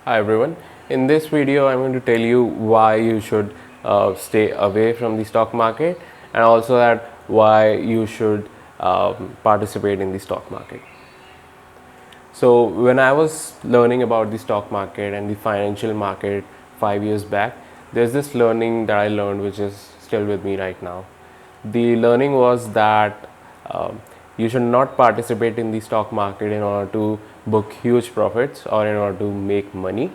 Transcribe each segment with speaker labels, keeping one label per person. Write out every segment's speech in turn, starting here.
Speaker 1: Hi everyone. In this video, I'm going to tell you why you should stay away from the stock market, and also that why you should participate in the stock market. So when I was learning about the stock market and the financial market 5 years back, there's this learning that I learned which is still with me right now. The learning was that you should not participate in the stock market in order to book huge profits or in order to make money.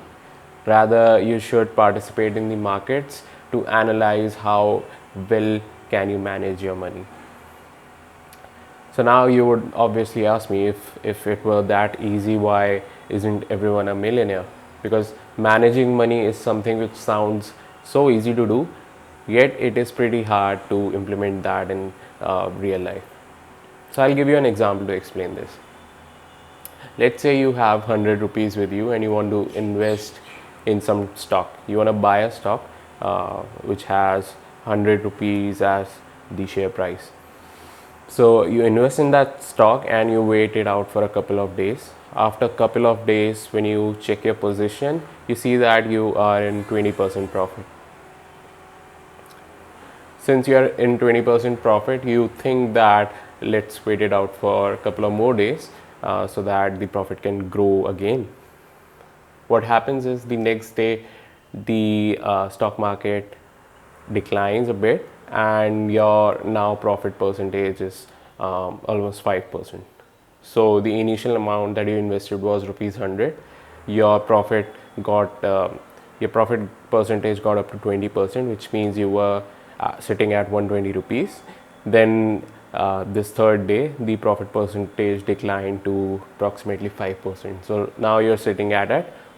Speaker 1: Rather, you should participate in the markets to analyze how well can you manage your money. So now you would obviously ask me, if it were that easy, why isn't everyone a millionaire? Because managing money is something which sounds so easy to do, yet it is pretty hard to implement that in real life. So I'll give you an example to explain this. Let's say you have 100 rupees with you and you want to invest in some stock. You want to buy a stock which has 100 rupees as the share price. So you invest in that stock and you wait it out for a couple of days. After a couple of days, when you check your position, you see that you are in 20% profit. Since you are in 20% profit, you think that let's wait it out for a couple of more days so that the profit can grow again. What happens is the next day the stock market declines a bit and your now profit percentage is almost 5%. So the initial amount that you invested was rupees 100. Your profit got your profit percentage got up to 20%, which means you were sitting at 120 rupees. Then this third day the profit percentage declined to approximately 5%. So now you're sitting at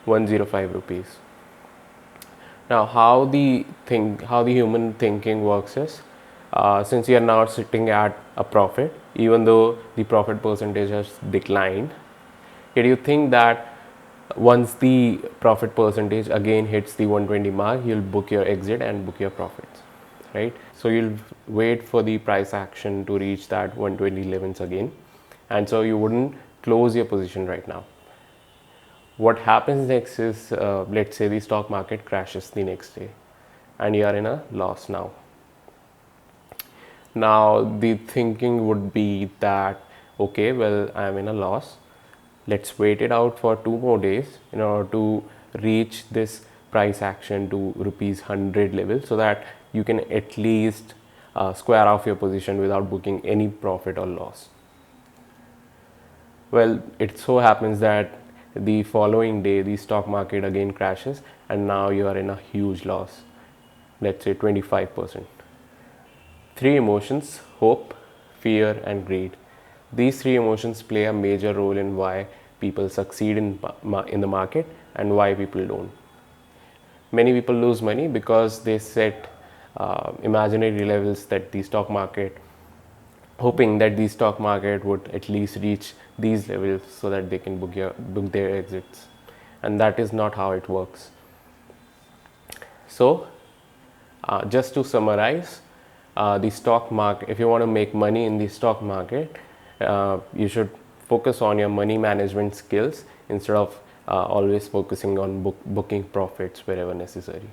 Speaker 1: 105 rupees. Now, how the human thinking works is, since you are now sitting at a profit, even though the profit percentage has declined, yet you think that once the profit percentage again hits the 120 mark, you'll book your exit and book your profits, right? So you'll wait for the price action to reach that 120 levels again, and so you wouldn't close your position right now. What happens next is, let's say the stock market crashes the next day and you are in a loss now. Now the thinking would be that, okay, well, I am in a loss, let's wait it out for 2 more days in order to reach this price action to rupees 100 level, so that you can at least square off your position without booking any profit or loss. Well, it so happens that the following day the stock market again crashes and now you are in a huge loss, let's say 25%. Three emotions: hope, fear and greed. These three emotions play a major role in why people succeed in the market and why people don't. Many people lose money because they set imaginary levels that the stock market, hoping that the stock market would at least reach these levels so that they can book their exits, and that is not how it works. So just to summarize, the stock market, if you want to make money in the stock market, you should focus on your money management skills instead of always focusing on booking profits wherever necessary.